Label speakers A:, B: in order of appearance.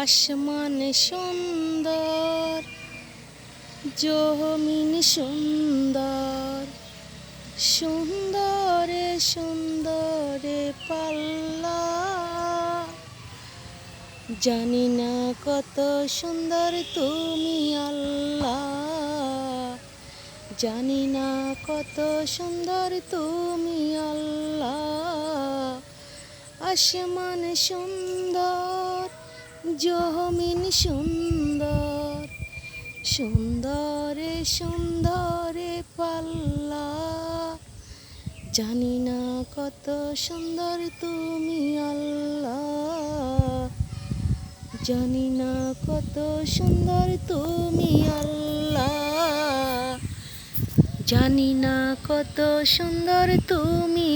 A: আসমান সুন্দর, জমিন সুন্দর, সুন্দরে সুন্দরে পাল্লা। জানি না কত সুন্দর তুমি আল্লাহ, জানি না কত সুন্দর তুমি আল্লাহ। আসমান সুন্দর, জমিন সুন্দর, সুন্দরে সুন্দরে পাল্লা। জানি না কত সুন্দর তুমি আল্লাহ, জানি না কত সুন্দর তুমি আল্লাহ, জানি না কত সুন্দর তুমি